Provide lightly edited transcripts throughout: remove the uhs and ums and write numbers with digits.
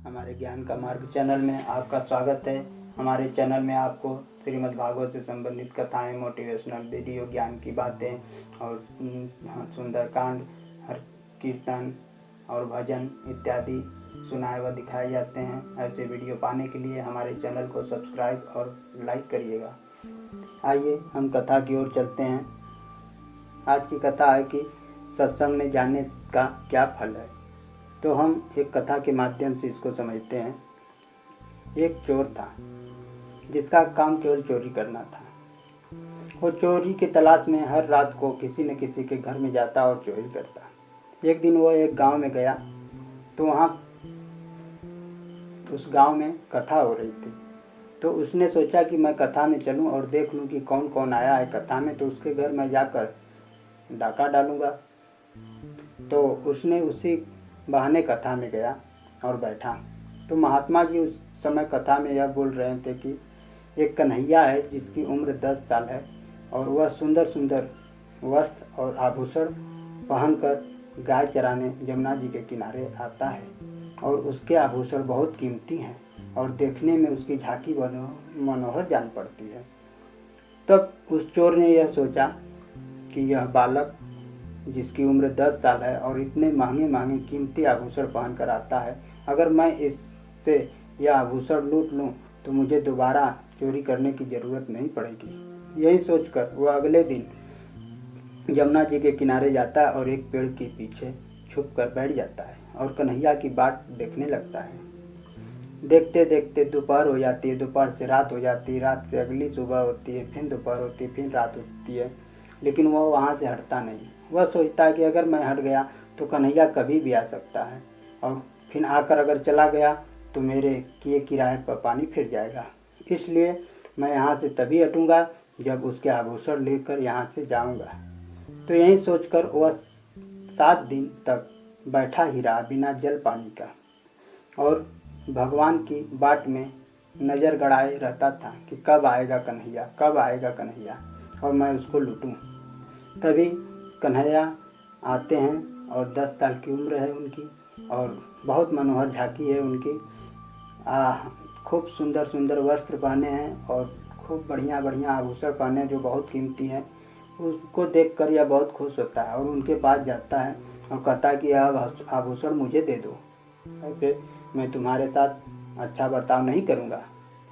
हमारे ज्ञान का मार्ग चैनल में आपका स्वागत है। हमारे चैनल में आपको श्रीमद् भागवत से संबंधित कथाएं, मोटिवेशनल वीडियो, ज्ञान की बातें और सुंदरकांड, हर कीर्तन और भजन इत्यादि सुनाए व दिखाए जाते हैं। ऐसे वीडियो पाने के लिए हमारे चैनल को सब्सक्राइब और लाइक करिएगा। आइए हम कथा की ओर चलते हैं। आज की कथा है कि सत्संग में जाने का क्या फल है। तो हम एक कथा के माध्यम से इसको समझते हैं। एक चोर था जिसका काम केवल चोरी करना था। वो चोरी की तलाश में हर रात को किसी न किसी के घर में जाता और चोरी करता। एक दिन वो एक गांव में गया तो वहाँ उस गांव में कथा हो रही थी। तो उसने सोचा कि मैं कथा में चलूं और देख लूं कि कौन कौन आया है कथा में, तो उसके घर में जाकर डाका डालूंगा। तो उसने उसी बहाने कथा में गया और बैठा। तो महात्मा जी उस समय कथा में यह बोल रहे थे कि एक कन्हैया है जिसकी उम्र 10 साल है और वह सुंदर सुंदर वस्त्र और आभूषण पहनकर गाय चराने जमुना जी के किनारे आता है और उसके आभूषण बहुत कीमती हैं और देखने में उसकी झांकी मनोहर जान पड़ती है। तब उस चोर ने यह सोचा कि यह बालक जिसकी उम्र 10 साल है और इतने महंगे महंगे कीमती आभूषण पहन कर आता है, अगर मैं इससे यह आभूषण लूट लूँ तो मुझे दोबारा चोरी करने की ज़रूरत नहीं पड़ेगी। यही सोचकर वह अगले दिन जमुना जी के किनारे जाता है और एक पेड़ के पीछे छुप कर बैठ जाता है और कन्हैया की बाट देखने लगता है। देखते देखते दोपहर हो जाती है, दोपहर से रात हो जाती है, रात से अगली सुबह होती है, फिर दोपहर होती है, फिर रात होती है, लेकिन वह वहाँ से हटता नहीं। वह सोचता है कि अगर मैं हट गया तो कन्हैया कभी भी आ सकता है और फिर आकर अगर चला गया तो मेरे किए किराए पर पानी फिर जाएगा। इसलिए मैं यहाँ से तभी हटूँगा जब उसके आभूषण लेकर यहाँ से जाऊँगा। तो यही सोचकर वह 7 दिन तक बैठा ही रहा बिना जल पानी का और भगवान की बाट में नज़र गड़ाए रहता था कि कब आएगा कन्हैया, कब आएगा कन्हैया और मैं उसको लूटूं। तभी कन्हैया आते हैं और 10 साल की उम्र है उनकी और बहुत मनोहर झांकी है उनकी। खूब सुंदर सुंदर वस्त्र पहने हैं और खूब बढ़िया बढ़िया आभूषण पहने हैं जो बहुत कीमती हैं। उसको देखकर यह बहुत खुश होता है और उनके पास जाता है और कहता है कि यह आभूषण मुझे दे दो, ऐसे मैं तुम्हारे साथ अच्छा बर्ताव नहीं करूँगा,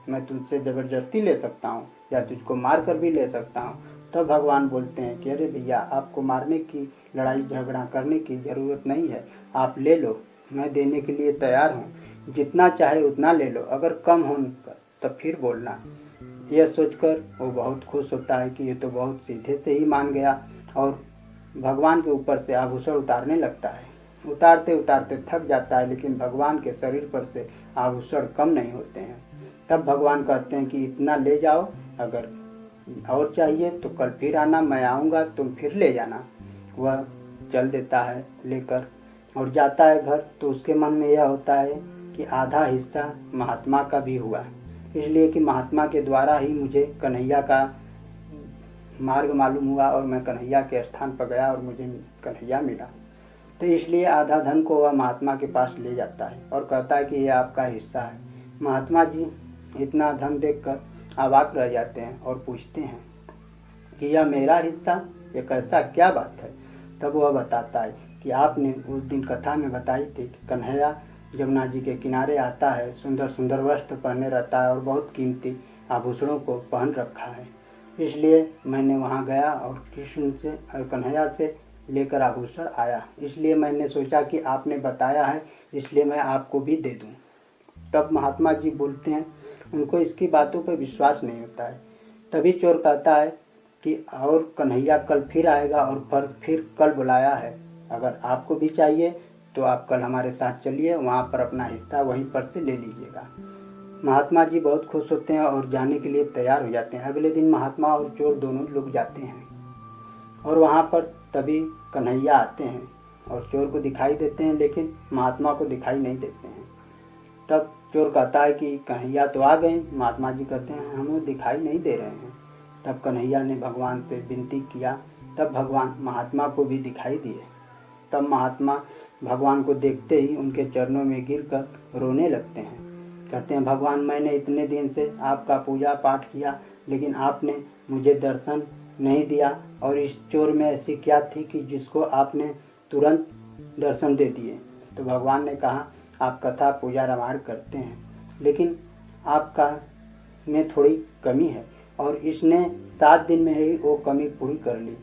मैं तुझसे ज़बरदस्ती ले सकता हूँ या तुझको मार कर भी ले सकता हूँ। तब भगवान बोलते हैं कि अरे भैया, आपको मारने की, लड़ाई झगड़ा करने की ज़रूरत नहीं है, आप ले लो, मैं देने के लिए तैयार हूँ, जितना चाहे उतना ले लो, अगर कम हो तब फिर बोलना। यह सोचकर वो बहुत खुश होता है कि ये तो बहुत सीधे से ही मान गया और भगवान के ऊपर से आभूषण उतारने लगता है। उतारते उतारते थक जाता है, लेकिन भगवान के शरीर पर से आभूषण कम नहीं होते हैं। तब भगवान कहते हैं कि इतना ले जाओ, अगर और चाहिए तो कल फिर आना, मैं आऊँगा, तुम फिर ले जाना। वह चल देता है लेकर और जाता है घर। तो उसके मन में यह होता है कि आधा हिस्सा महात्मा का भी हुआ, इसलिए कि महात्मा के द्वारा ही मुझे कन्हैया का मार्ग मालूम हुआ और मैं कन्हैया के स्थान पर गया और मुझे कन्हैया मिला। तो इसलिए आधा धन को वह महात्मा के पास ले जाता है और कहता है कि यह आपका हिस्सा है। महात्मा जी इतना धन देखकर अवाक रह जाते हैं और पूछते हैं कि यह मेरा हिस्सा, ये कैसा, क्या बात है। तब वह बताता है कि आपने उस दिन कथा में बताई थी कि कन्हैया जमुना जी के किनारे आता है, सुंदर सुंदर वस्त्र पहने रहता है और बहुत कीमती आभूषणों को पहन रखा है, इसलिए मैंने वहाँ गया और कृष्ण से और कन्हैया से लेकर आभूषण आया। इसलिए मैंने सोचा कि आपने बताया है, इसलिए मैं आपको भी दे दूँ। तब महात्मा जी बोलते हैं, उनको इसकी बातों पर विश्वास नहीं होता है। तभी चोर कहता है कि और कन्हैया कल फिर आएगा और फिर कल बुलाया है, अगर आपको भी चाहिए तो आप कल हमारे साथ चलिए, वहाँ पर अपना हिस्सा वहीं पर से ले लीजिएगा। महात्मा जी बहुत खुश होते हैं और जाने के लिए तैयार हो जाते हैं। अगले दिन महात्मा और चोर दोनों लोग जाते हैं और वहाँ पर तभी कन्हैया आते हैं और चोर को दिखाई देते हैं, लेकिन महात्मा को दिखाई नहीं देते हैं। तब चोर कहता है कि कन्हैया तो आ गए। महात्मा जी कहते हैं हमें दिखाई नहीं दे रहे हैं। तब कन्हैया ने भगवान से विनती किया, तब भगवान महात्मा को भी दिखाई दिए। तब महात्मा भगवान को देखते ही उनके चरणों में गिरकर रोने लगते हैं। कहते हैं, भगवान मैंने इतने दिन से आपका पूजा पाठ किया, लेकिन आपने मुझे दर्शन नहीं दिया, और इस चोर में ऐसी क्या थी कि जिसको आपने तुरंत दर्शन दे दिए। तो भगवान ने कहा, आप कथा पूजा रामायण करते हैं, लेकिन आपका में थोड़ी कमी है, और इसने 7 दिन में ही वो कमी पूरी कर ली।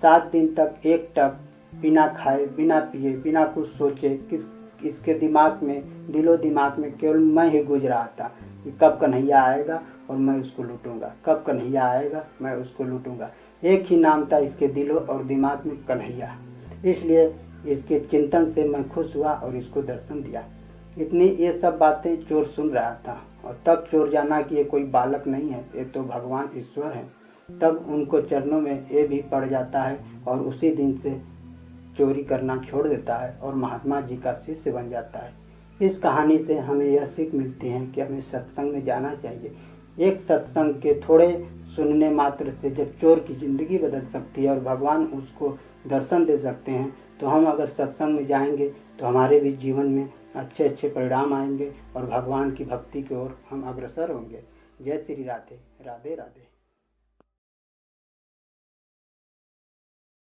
7 दिन तक एक टक बिना खाए, बिना पिए, बिना कुछ सोचे, इसके दिमाग में, दिलो दिमाग में केवल मैं ही गुज रहा था कि कब कन्हैया आएगा और मैं उसको लूटूंगा, कब कन्हैया आएगा मैं उसको लूटूंगा। एक ही नाम था इसके दिलो और दिमाग में, कन्हैया। इसलिए इसके चिंतन से मैं खुश हुआ और इसको दर्शन दिया। इतनी ये सब बातें चोर सुन रहा था, और तब चोर जाना कि ये कोई बालक नहीं है, ये तो भगवान ईश्वर है। तब उनको चरणों में ये भी पड़ जाता है, और उसी दिन से चोरी करना छोड़ देता है और महात्मा जी का शिष्य बन जाता है। इस कहानी से हमें यह सीख मिलती है कि हमें सत्संग में जाना चाहिए। एक सत्संग के थोड़े सुनने मात्र से जब चोर की ज़िंदगी बदल सकती है और भगवान उसको दर्शन दे सकते हैं, तो हम अगर सत्संग में जाएंगे तो हमारे भी जीवन में अच्छे अच्छे परिणाम आएंगे और भगवान की भक्ति की ओर हम अग्रसर होंगे। जय श्री राधे, राधे राधे।